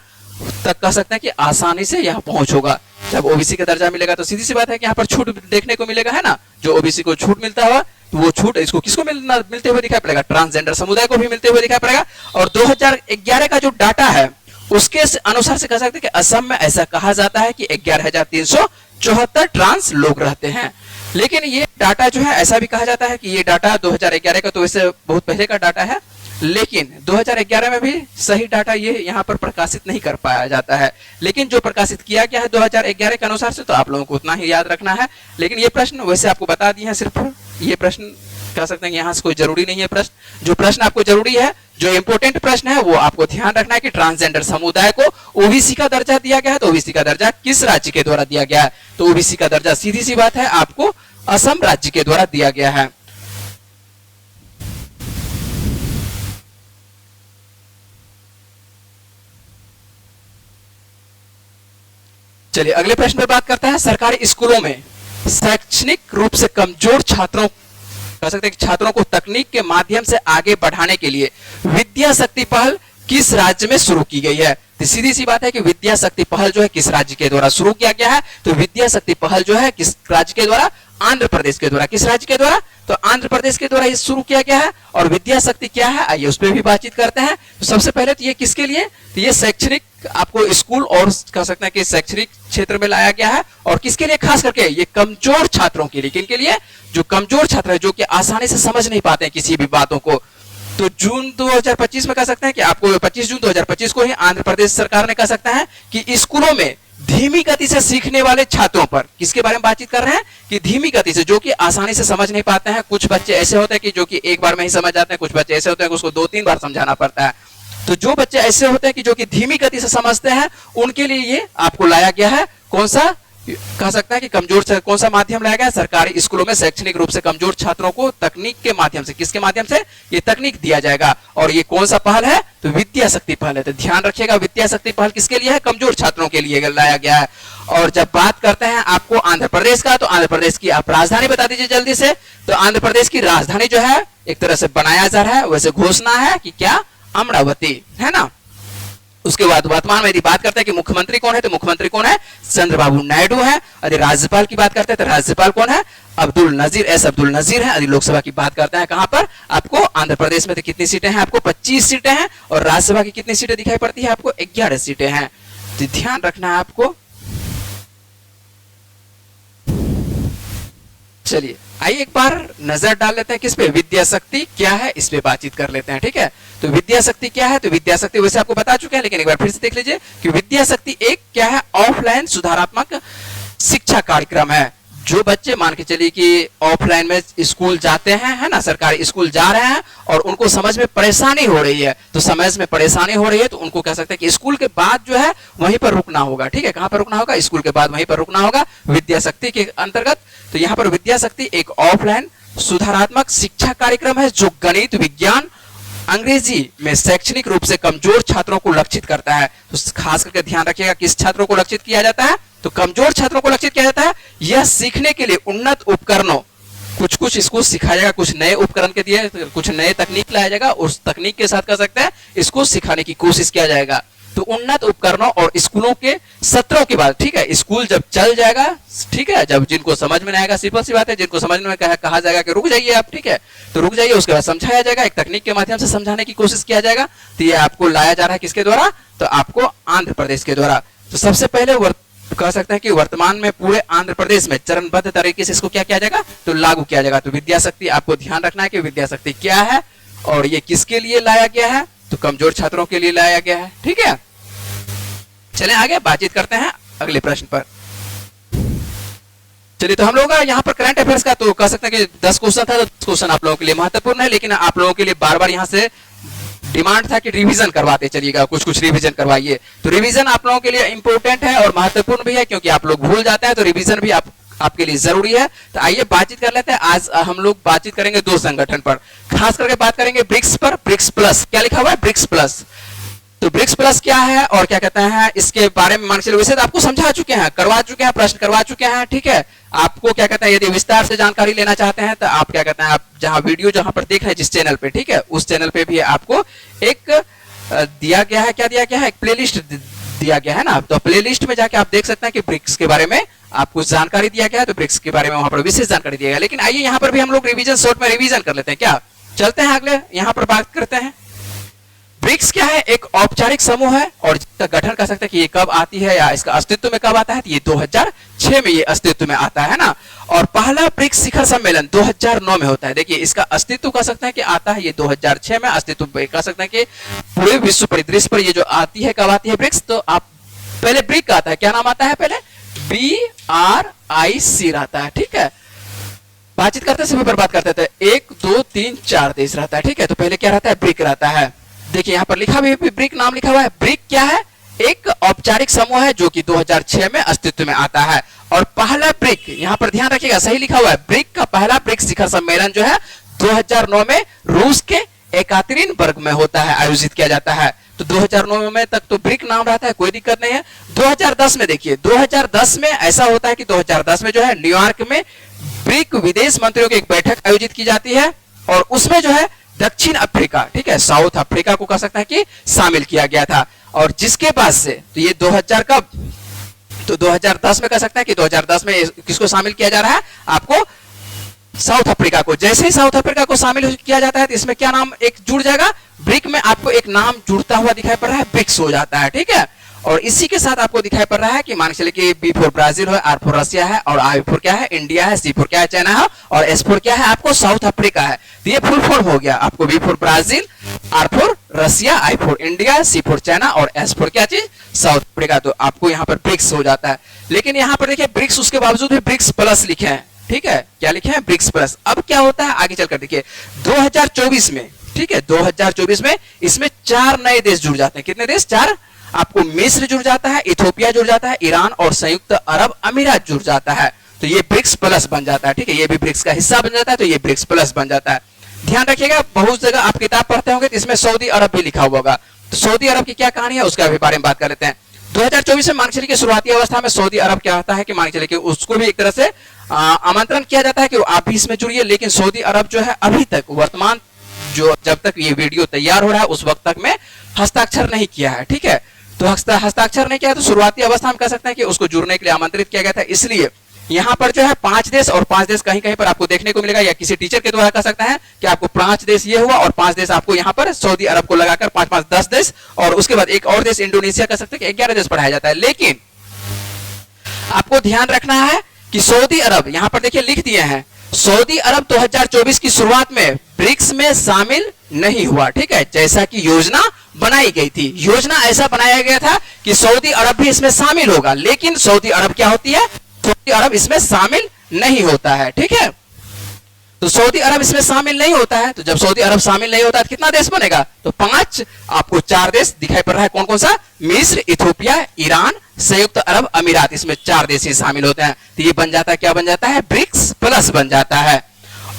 तक कह सकते हैं कि आसानी से यहाँ पहुंच होगा। जब ओबीसी का दर्जा मिलेगा तो सीधी सी बात है कि यहाँ पर छूट देखने को मिलेगा, है ना। जो ओबीसी को छूट मिलता हुआ तो वो छूट इसको किसको मिलते हुए दिखाई पड़ेगा, ट्रांसजेंडर समुदाय को भी मिलते हुए दिखाई पड़ेगा। और 2011 का जो डाटा है उसके अनुसार से कह सकते हैं कि असम में ऐसा कहा जाता है कि 11,374 ट्रांस लोग रहते हैं। लेकिन ये डाटा जो है ऐसा भी कहा जाता है कि ये डाटा 2011 का तो वैसे बहुत पहले का डाटा है, लेकिन 2011 में भी सही डाटा ये यहाँ पर प्रकाशित नहीं कर पाया जाता है। लेकिन जो प्रकाशित किया गया है 2011 के अनुसार से तो आप लोगों को उतना ही याद रखना है। लेकिन ये प्रश्न वैसे आपको बता दिए हैं, सिर्फ ये प्रश्न कह सकते हैं कि यहाँ से कोई जरूरी नहीं है प्रश्न। जो प्रश्न आपको जरूरी है, जो इंपोर्टेंट प्रश्न है, वो आपको ध्यान रखना है कि ट्रांसजेंडर समुदाय को ओबीसी का दर्जा दिया गया है तो ओबीसी का दर्जा किस राज्य के द्वारा दिया गया है। तो ओबीसी का दर्जा सीधी सी बात है आपको असम राज्य के द्वारा दिया गया है। चलिए अगले प्रश्न पर बात करते हैं। सरकारी स्कूलों में शैक्षणिक रूप से कमजोर छात्रों, कह सकते हैं छात्रों को तकनीक के माध्यम से आगे बढ़ाने के लिए विद्या शक्ति पहल किस राज्य में शुरू की गई है। तो सीधी सी बात है कि विद्या शक्ति पहल जो है किस राज्य के द्वारा शुरू किया गया है। तो विद्या शक्ति पहल जो है किस राज्य के द्वारा, आंध्र प्रदेश के द्वारा। किस राज्य के द्वारा, तो आंध्र प्रदेश के द्वारा ये शुरू किया गया है। और विद्या शक्ति क्या है, आइए उस पर भी बातचीत करते हैं। तो सबसे पहले तो ये किसके लिए, तो ये शैक्षणिक आपको स्कूल और कह सकते हैं कि शैक्षणिक क्षेत्र में लाया गया है। और किसके लिए, खास करके ये कमजोर छात्रों के लिए। किनके लिए, जो कमजोर छात्र है, जो कि आसानी से समझ नहीं पाते हैं किसी भी बातों को। तो जून 2025 में कह सकते हैं कि आपको 25 जून 2025 को ही आंध्र प्रदेश सरकार ने कह सकता है कि स्कूलों में धीमी गति से सीखने वाले छात्रों पर, किसके बारे में बातचीत कर रहे हैं कि धीमी गति से, जो कि आसानी से समझ नहीं पाते हैं। कुछ बच्चे ऐसे होते हैं कि जो कि एक बार में ही समझ जाते हैं, कुछ बच्चे ऐसे होते हैं कि उसको 2-3 बार समझाना पड़ता है। तो जो बच्चे ऐसे होते हैं कि जो कि धीमी गति से समझते हैं, उनके लिए ये आपको लाया गया है। कौन सा, कह सकता है कि कमजोर, कौन सा माध्यम लाया गया है, सरकारी स्कूलों में शैक्षणिक रूप से कमजोर छात्रों को तकनीक के माध्यम से, किसके माध्यम से, ये तकनीक दिया जाएगा। और ये कौन सा पहल है, तो विद्या शक्ति पहल है। तो ध्यान रखिएगा, विद्या शक्ति पहल किसके लिए है, कमजोर छात्रों के लिए लाया गया है। और जब बात करते हैं आपको आंध्र प्रदेश का, तो आंध्र प्रदेश की आप राजधानी बता दीजिए जल्दी से। तो आंध्र प्रदेश की राजधानी जो है एक तरह से बनाया जा रहा है, वैसे घोषणा है कि क्या, अमरावती, है ना। उसके बाद वर्तमान में यदि बात करते हैं कि मुख्यमंत्री कौन है, तो मुख्यमंत्री कौन है, चंद्रबाबू नायडू है। यदि राज्यपाल की बात करते हैं तो राज्यपाल कौन है, अब्दुल नजीर है। यदि लोकसभा की बात करते हैं कहां पर, आपको आंध्र प्रदेश में तो कितनी सीटें हैं, आपको 25 सीटें हैं। और राज्यसभा की कितनी सीटें दिखाई पड़ती है, आपको 11 सीटें हैं। तो ध्यान रखना है आपको। चलिए आइए एक बार नजर डाल लेते हैं किस पे, विद्या शक्ति क्या है, इस पे बातचीत कर लेते हैं, ठीक है। तो विद्या शक्ति क्या है, तो विद्या शक्ति वैसे आपको बता चुके हैं, लेकिन एक बार फिर से देख लीजिए कि विद्या शक्ति एक क्या है, ऑफलाइन सुधारात्मक शिक्षा कार्यक्रम है। जो बच्चे मान के चलिए कि ऑफलाइन में स्कूल जाते हैं, है ना, सरकारी स्कूल जा रहे हैं और उनको समझ में परेशानी हो रही है, तो समझ में परेशानी हो रही है तो उनको कह सकते हैं कि स्कूल के बाद जो है वहीं पर रुकना होगा, ठीक है। कहां पर रुकना होगा, स्कूल के बाद वहीं पर रुकना होगा, विद्या शक्ति के अंतर्गत। तो यहाँ पर विद्या शक्ति एक ऑफलाइन सुधारात्मक शिक्षा कार्यक्रम है जो गणित, विज्ञान, अंग्रेजी में शैक्षणिक रूप से कमजोर छात्रों को लक्षित करता है। तो खास करके ध्यान रखिएगा किस छात्रों को लक्षित किया जाता है, तो कमजोर छात्रों को लक्षित किया जाता है। यह सीखने के लिए उन्नत उपकरणों, कुछ इसको सिखाया जाएगा, कुछ नए उपकरण के दिए, कुछ नए तकनीक लाया जाएगा, उस तकनीक के साथ कर सकते हैं इसको सिखाने की कोशिश किया जाएगा। तो उन्नत उपकरणों और स्कूलों के सत्रों के बाद, ठीक है, स्कूल जब चल जाएगा, ठीक है, जब जिनको समझ में नहीं आएगा, सिंपल सी बात है, जिनको समझ में कहा जाएगा कि रुक जाइए आप, ठीक है, तो रुक जाइए, उसके बाद समझाया जाएगा, एक तकनीक के माध्यम से समझाने की कोशिश किया जाएगा। तो ये आपको लाया जा रहा है किसके द्वारा, तो आपको आंध्र प्रदेश के द्वारा। तो सबसे पहले कह सकते हैं कि वर्तमान में पूरे आंध्र प्रदेश में चरणबद्ध तरीके से इसको क्या किया जाएगा, तो लागू किया जाएगा। तो विद्या शक्ति आपको ध्यान रखना है कि विद्या शक्ति क्या है और ये किसके लिए लाया गया है, तो कमजोर छात्रों के लिए लाया गया है, ठीक है। चलें आगे बातचीत करते हैं अगले प्रश्न पर। चलिए, तो हम लोग यहाँ पर करंट अफेयर्स का तो कह सकते हैं कि 10 क्वेश्चन था, तो 10 क्वेश्चन आप लोगों के लिए महत्वपूर्ण है, लेकिन आप लोगों के लिए बार बार यहाँ से डिमांड था कि रिवीजन करवाते चलिएगा, कुछ कुछ रिवीजन करवाइए। तो रिवीजन आप लोगों के लिए इंपॉर्टेंट है और महत्वपूर्ण भी है, क्योंकि आप लोग भूल जाते हैं, तो रिवीजन भी आपके लिए जरूरी है। तो आइए बातचीत कर लेते हैं। आज हम लोग बातचीत करेंगे दो संगठन पर, खास करके बात करेंगे ब्रिक्स पर। ब्रिक्स प्लस, क्या लिखा हुआ है? BRICS plus. तो ब्रिक्स प्लस क्या है और क्या कहते हैं, इसके बारे में मान के चलो, वैसे तो आपको समझा चुके हैं, करवा चुके हैं, प्रश्न करवा चुके हैं, ठीक है। आपको क्या कहते हैं, यदि विस्तार से जानकारी लेना चाहते हैं तो आप क्या कहते हैं, आप जहां वीडियो जहां पर देख रहे हैं जिस चैनल पे, ठीक है, उस चैनल पे भी आपको एक दिया गया है, क्या दिया गया है, एक प्लेलिस्ट दिया गया है ना। तो प्लेलिस्ट में जाके आप देख सकते हैं कि ब्रिक्स के बारे में आपको जानकारी दिया गया है, तो ब्रिक्स के बारे में वहां पर विशेष जानकारी दिया गया है। लेकिन आइए यहाँ पर भी हम लोग रिवीजन, शॉर्ट में रिवीजन कर लेते हैं, क्या चलते हैं अगले यहाँ पर बात करते हैं। ब्रिक्स क्या है? एक औपचारिक समूह है और जिसका गठन कर सकते हैं कि ये कब आती है या इसका अस्तित्व में कब आता है, तो ये 2006 में ये अस्तित्व में आता है ना। और पहला ब्रिक्स शिखर सम्मेलन 2009 में होता है। देखिए इसका अस्तित्व कह सकते हैं कि आता है ये 2006 में, अस्तित्व कह सकते हैं कि पूरे विश्व परिदृश्य पर ये जो आती है, कब आती है ब्रिक्स, तो आप पहले ब्रिक आता है, क्या नाम आता है पहले? BRIC रहता है, ठीक है। बातचीत करते समय पर बात करते थे 1 2 3 4 देश रहता है, ठीक है। तो पहले क्या रहता है? ब्रिक रहता है। देखिए यहाँ पर लिखा भी ब्रिक नाम लिखा हुआ है। ब्रिक क्या है? एक औपचारिक समूह है जो कि 2006 में अस्तित्व में आता है। और पहला ब्रिक, यहाँ पर ध्यान रखिएगा, सही लिखा हुआ है, ब्रिक का पहला ब्रिक्स शिखर सम्मेलन जो है 2009 में रूस के एकातेरिनबर्ग में होता है, आयोजित किया जाता है। तो 2009 में तक तो ब्रिक नाम रहता है, कोई दिक्कत नहीं है। 2010 में देखिए, 2010 में ऐसा होता है कि 2010 में जो है न्यूयॉर्क में ब्रिक विदेश मंत्रियों की एक बैठक आयोजित की जाती है और उसमें जो है दक्षिण अफ्रीका, ठीक है, साउथ अफ्रीका को कह सकते हैं कि शामिल किया गया था। और जिसके बाद से तो ये 2000 कब, तो 2010 में कह सकते हैं कि 2010 में किसको शामिल किया जा रहा है? आपको साउथ अफ्रीका को। जैसे ही साउथ अफ्रीका को शामिल किया जाता है तो इसमें क्या नाम एक जुड़ जाएगा? ब्रिक में आपको एक नाम जुड़ता हुआ दिखाई पड़ रहा है, ब्रिक्स हो जाता है, ठीक है। और इसी के साथ आपको दिखाई पड़ रहा है कि मान के चलिए कि B फॉर ब्राजील है, R फॉर रशिया है, और I फॉर क्या है? इंडिया है, C फॉर क्या है? चाइना है, और S फॉर क्या है? आपको साउथ अफ्रीका है। तो ये फुल फॉर्म हो गया आपको, B for Brazil, R for Russia, I for India, C for China और S फॉर क्या चीज? South Africa. तो आपको यहाँ पर ब्रिक्स हो जाता है। लेकिन यहाँ पर देखिए ब्रिक्स उसके बावजूद भी ब्रिक्स प्लस लिखे हैं, ठीक है, क्या लिखे हैं? BRICS plus. अब क्या होता है आगे चलकर देखिए 2024 में, ठीक है, 2024 में इसमें 4 नए देश जुड़ जाते हैं। कितने देश? 4। आपको मिस्र जुड़ जाता है, इथोपिया जुड़ जाता है, ईरान और संयुक्त अरब अमीरात जुड़ जाता है। तो ये ब्रिक्स प्लस बन जाता है, ठीक है, ये भी ब्रिक्स का हिस्सा बन जाता है, तो ये ब्रिक्स प्लस बन जाता है। ध्यान रखिएगा, बहुत जगह आप किताब पढ़ते होंगे तो इसमें सऊदी अरब भी लिखा हुआ होगा। तो सऊदी अरब की क्या कहानी है उसके बारे में बात कर लेते हैं। 2024 में मान के चलिए की शुरुआती अवस्था में सऊदी अरब क्या होता है कि मान के चलिए कि उसको भी एक तरह से आमंत्रण किया जाता है कि आप भी इसमें जुड़िए। लेकिन सऊदी अरब जो है अभी तक वर्तमान जो जब तक ये वीडियो तैयार हो रहा है उस वक्त तक में हस्ताक्षर नहीं किया है, ठीक है। तो हस्ताक्षर नहीं किया तो शुरुआती अवस्था में कह सकते हैं कि उसको जुड़ने के लिए आमंत्रित किया गया था। इसलिए यहाँ पर जो है 5 देश और 5 देश कहीं कहीं पर आपको देखने को मिलेगा, या किसी टीचर के द्वारा कह सकते हैं कि आपको 5 देश ये हुआ और 5 देश आपको यहाँ पर सऊदी अरब को लगाकर 5-5 10 देश, और उसके बाद एक और देश इंडोनेशिया कह सकते हैं कि 11 देश पढ़ाया जाता है। लेकिन आपको ध्यान रखना है कि सऊदी अरब यहाँ पर देखिए लिख दिए हैं, सऊदी अरब 2024 की शुरुआत में ब्रिक्स में शामिल नहीं हुआ, ठीक है, जैसा कि योजना बनाई गई थी। योजना ऐसा बनाया गया था कि सऊदी अरब भी इसमें शामिल होगा, लेकिन सऊदी अरब क्या होती है? सऊदी अरब इसमें शामिल नहीं होता है, ठीक है। तो सऊदी अरब इसमें शामिल नहीं होता है, तो जब सऊदी अरब शामिल नहीं होता है तो कितना देश बनेगा? तो 5, आपको 4 देश दिखाई पड़ रहा है, कौन कौन सा? मिस्र, इथोपिया, ईरान, संयुक्त अरब अमीरात, इसमें 4 देश ही शामिल होते हैं। तो ये बन जाता है, क्या बन जाता है? ब्रिक्स प्लस बन जाता है।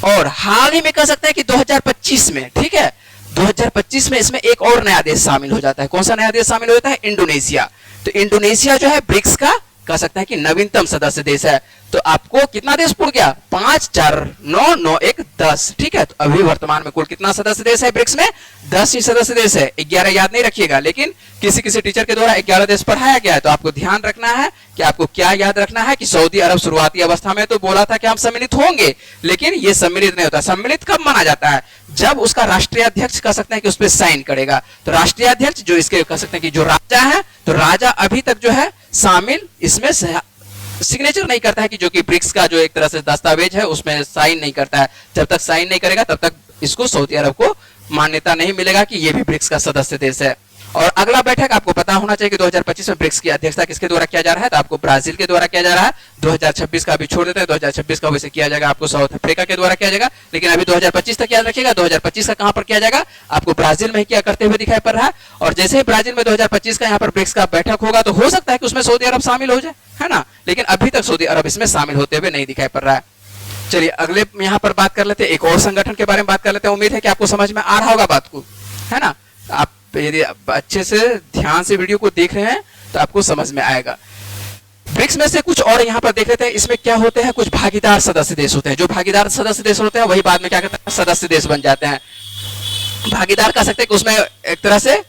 और हाल ही में कह सकते हैं कि 2025 में, ठीक है, 2025 में इसमें एक और नया देश शामिल हो जाता है। कौन सा नया देश शामिल होता है? इंडोनेशिया। तो इंडोनेशिया जो है ब्रिक्स का कह सकते हैं कि नवीनतम सदस्य देश है। तो आपको कितना देश पूर्ण गया? 5 4 9 9 1 10, ठीक है। तो अभी वर्तमान में कुल कितना सदस्य देश है ब्रिक्स में? 10 ही सदस्य देश है। 11 याद नहीं रखिएगा, लेकिन किसी किसी टीचर के द्वारा 11 देश पढ़ाया गया है। तो आपको ध्यान रखना है कि आपको क्या याद रखना है कि सऊदी अरब शुरुआती अवस्था में तो बोला था कि हम सम्मिलित होंगे, लेकिन ये सम्मिलित नहीं होता। सम्मिलित कब माना जाता है? जब उसका राष्ट्रीय अध्यक्ष कह सकते हैं कि उस पर साइन करेगा। तो राष्ट्रीय अध्यक्ष जो इसके कह सकते हैं कि जो राजा है, तो राजा अभी तक जो है शामिल इसमें सिग्नेचर नहीं करता है, कि जो कि ब्रिक्स का जो एक तरह से दस्तावेज है उसमें साइन नहीं करता है। जब तक साइन नहीं करेगा तब तक इसको सऊदी अरब को मान्यता नहीं मिलेगा कि ये भी ब्रिक्स का सदस्य देश है। और अगला बैठक आपको पता होना चाहिए कि 2025 में ब्रिक्स की अध्यक्षता किसके द्वारा किया जा रहा है, तो आपको ब्राजील के द्वारा किया जा रहा है। 2026 का अभी छोड़ देते हैं, 2026 का वैसे किया जाएगा आपको साउथ अफ्रीका के द्वारा किया जाएगा, लेकिन अभी 2025 तक याद रखिएगा। 2025 का कहां पर किया जाएगा, आपको ब्राजील में ही किया करते हुए दिखाई पड़ रहा है। और जैसे ही ब्राजील में 2025 का यहाँ पर ब्रिक्स का बैठक होगा तो हो सकता है कि उसमें सऊदी अरब शामिल हो जाए, है ना, लेकिन अभी तक सऊदी अरब इसमें शामिल होते हुए नहीं दिखाई पड़ रहा है। चलिए अगले यहाँ पर बात कर लेते हैं, एक और संगठन के बारे में बात कर लेते हैं। उम्मीद है कि आपको समझ में आ रहा होगा बात को, है ना। आप यदि अच्छे से ध्यान से वीडियो को देख रहे हैं तो आपको समझ में आएगा। ब्रिक्स में से कुछ और यहाँ पर देख लेते हैं। इसमें क्या होते हैं, कुछ भागीदार सदस्य देश होते हैं। जो भागीदार सदस्य देश होते हैं वही बाद में क्या करते हैं, सदस्य देश बन जाते हैं। भागीदार कह सकते हैं कि उसमें एक तरह से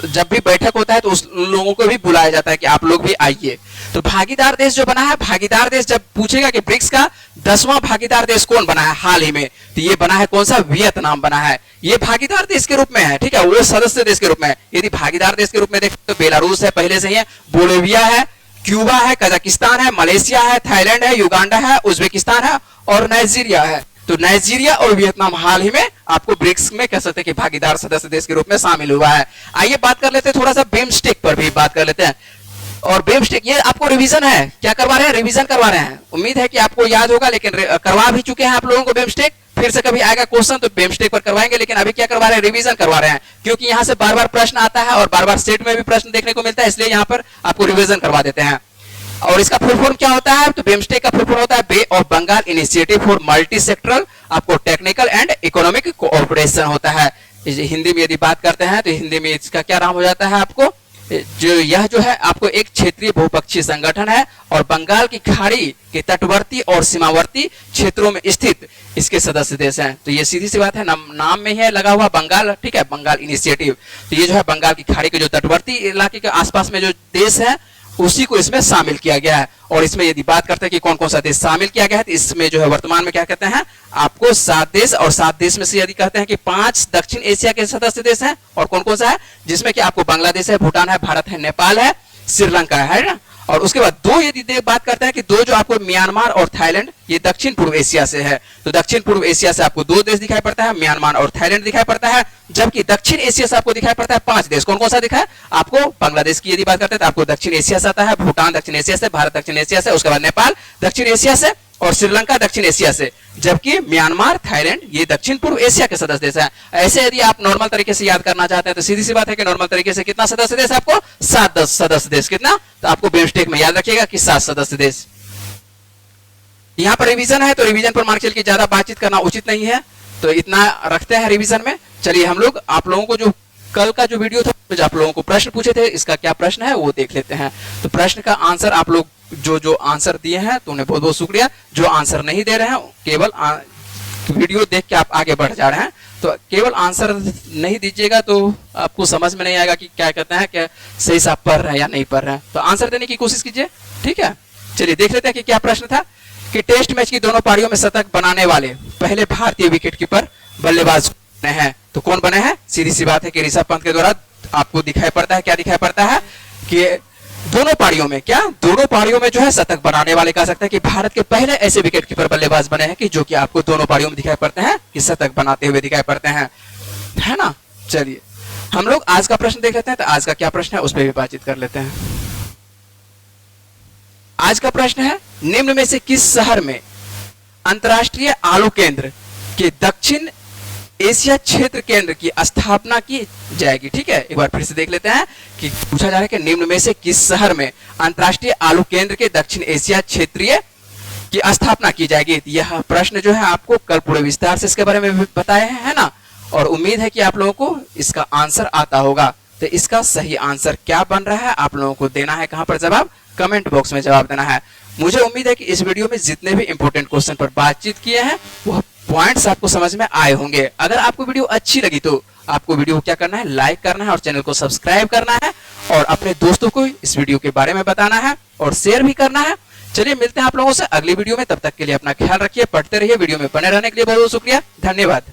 जब भी बैठक होता है तो उस लोगों को भी बुलाया जाता है कि आप लोग भी आइए। तो भागीदार देश जो बना है, भागीदार देश जब पूछेगा कि ब्रिक्स का 10वां भागीदार देश कौन बना है हाल ही में, तो ये बना है कौन सा, वियतनाम बना है। ये भागीदार देश के रूप में है, ठीक है, वो सदस्य देश के रूप में है। यदि भागीदार देश के रूप में देखें तो बेलारूस है, पहले से ही है, बोलिविया है, क्यूबा है, कजाकिस्तान है, मलेशिया है, थाईलैंड है, युगांडा है, उज्बेकिस्तान है और नाइजीरिया है। तो नाइजीरिया और वियतनाम हाल ही में आपको ब्रिक्स में कह सकते हैं कि भागीदार सदस्य देश के रूप में शामिल हुआ है। आइए बात कर लेते हैं थोड़ा सा बिम्स्टेक पर भी बात कर लेते हैं। और बिम्स्टेक ये आपको रिवीजन है, क्या करवा रहे हैं, रिवीजन करवा रहे हैं। उम्मीद है कि आपको याद होगा, लेकिन करवा भी चुके हैं आप लोगों को बिम्स्टेक। फिर से कभी आएगा क्वेश्चन तो बिम्स्टेक पर करवाएंगे, लेकिन अभी क्या करवा रहे हैं, रिवीजन करवा रहे हैं, क्योंकि यहाँ से बार बार प्रश्न आता है और बार बार स्टेट में भी प्रश्न देखने को मिलता है, इसलिए यहाँ पर आपको रिवीजन करवा देते हैं। और इसका फुल फॉर्म क्या होता है, तो बिम्स्टेक का फुल फॉर्म होता है bay of Bengal initiative for multi sectoral आपको टेक्निकल एंड इकोनॉमिक कोऑपरेशन होता है। हिंदी में यदि बात करते हैं तो हिंदी में इसका क्या नाम हो जाता है आपको, यह जो है आपको एक क्षेत्रीय बहुपक्षीय संगठन है और बंगाल की खाड़ी के तटवर्ती और सीमावर्ती क्षेत्रों में स्थित इसके सदस्य देश हैं। तो ये सीधी सी बात है, नाम में है लगा हुआ बंगाल, ठीक है, बंगाल इनिशिएटिव। तो ये जो है बंगाल की खाड़ी के जो तटवर्ती इलाके के आसपास में जो देश है उसी को इसमें शामिल किया गया है। और इसमें यदि बात करते हैं कि कौन कौन सा देश शामिल किया गया है, तो इसमें जो है वर्तमान में क्या कहते हैं आपको 7 देश, और 7 देश में से यदि कहते हैं कि 5 दक्षिण एशिया के सदस्य देश हैं। और कौन कौन सा है, जिसमें कि आपको बांग्लादेश है, भूटान है, भारत है, नेपाल है, श्रीलंका है ना। और उसके बाद 2 यदि बात करते हैं कि 2 जो आपको म्यांमार और थाईलैंड, ये दक्षिण पूर्व एशिया से है। तो दक्षिण पूर्व एशिया से आपको 2 देश दिखाई पड़ता है, म्यांमार और थाईलैंड दिखाई पड़ता है। जबकि दक्षिण एशिया से आपको दिखाई पड़ता है 5 देश। कौन कौन सा दिखा है आपको, बांग्लादेश की यदि बात करते हैं तो आपको दक्षिण एशिया से आता है, भूटान दक्षिण एशिया से, भारत दक्षिण एशिया से, उसके बाद नेपाल दक्षिण एशिया से और श्रीलंका दक्षिण एशिया से। जबकि म्यांमार, थाईलैंड ये दक्षिण पूर्व एशिया के सदस्य देश हैं। ऐसे यदि आप नॉर्मल तरीके से याद करना चाहते हैं तो सीधी सी बात है कि नॉर्मल तरीके से कितना सदस्य देश आपको, 7 सदस्य देश। कितना, तो आपको बिम्स्टेक में याद रखिएगा कि 7 सदस्य देश। यहाँ पर रिवीजन है, तो रिवीजन पर मान चलिए ज्यादा बातचीत करना उचित नहीं है, तो इतना रखते हैं रिवीजन में। चलिए हम लोग आप लोगों को जो कल का जो वीडियो था, जो आप लोगों को प्रश्न पूछे थे, इसका क्या प्रश्न है वो देख लेते हैं। तो प्रश्न का आंसर आप लोग जो आंसर दिए हैं तो उन्हें बहुत बहुत शुक्रिया। जो आंसर नहीं दे रहे हैं, केवल वीडियो देख के आप आगे बढ़ जा रहे हैं, तो केवल आंसर नहीं दीजिएगा तो आपको समझ में नहीं आएगा कि क्या कहते हैं, क्या सही से आप पढ़ रहे हैं या नहीं पढ़ रहे हैं। तो आंसर देने की कोशिश कीजिए, ठीक है। चलिए देख लेते हैं कि क्या प्रश्न था, कि टेस्ट मैच की दोनों पारियों में शतक बनाने वाले पहले भारतीय विकेटकीपर बल्लेबाज बने हैं। तो कौन बने हैं, सीधी सी बात है कि ऋषभ पंत के द्वारा आपको दिखाई पड़ता है, क्या दिखाई पड़ता है कि दोनों पारियों में, क्या दोनों पारियों में जो है शतक बनाने वाले कह सकते हैं कि भारत के पहले ऐसे विकेटकीपर बल्लेबाज बने हैं कि जो कि आपको दोनों पारियों में दिखाई पड़ते हैं कि शतक बनाते हुए दिखाई पड़ते हैं, है ना। चलिए हम लोग आज का प्रश्न देख लेते हैं, तो आज का क्या प्रश्न है उस पर भी बातचीत कर लेते हैं। आज का प्रश्न है, निम्न में से किस शहर में अंतरराष्ट्रीय आलू केंद्र के दक्षिण एशिया क्षेत्र केंद्र की स्थापना की जाएगी। ठीक है, एक बार फिर से देख लेते हैं कि पूछा जा रहा है कि निम्न में से किस शहर में अंतरराष्ट्रीय आलू केंद्र के दक्षिण एशिया क्षेत्रीय की स्थापना की जाएगी। यह प्रश्न जो है आपको कल पूरे विस्तार से इसके बारे में बताया है ना, और उम्मीद है कि आप लोगों को इसका आंसर आता होगा। तो इसका सही आंसर क्या बन रहा है आप लोगों को देना है, कहां पर जवाब, कमेंट बॉक्स में जवाब देना है। मुझे उम्मीद है कि इस वीडियो में जितने भी इंपॉर्टेंट क्वेश्चन पर बातचीत किए हैं वह पॉइंट्स आपको समझ में आए होंगे। अगर आपको वीडियो अच्छी लगी तो आपको वीडियो को क्या करना है, लाइक करना है और चैनल को सब्सक्राइब करना है और अपने दोस्तों को इस वीडियो के बारे में बताना है और शेयर भी करना है। चलिए मिलते हैं आप लोगों से अगली वीडियो में, तब तक के लिए अपना ख्याल रखिए, पढ़ते रहिए, वीडियो में बने रहने के लिए बहुत बहुत शुक्रिया, धन्यवाद।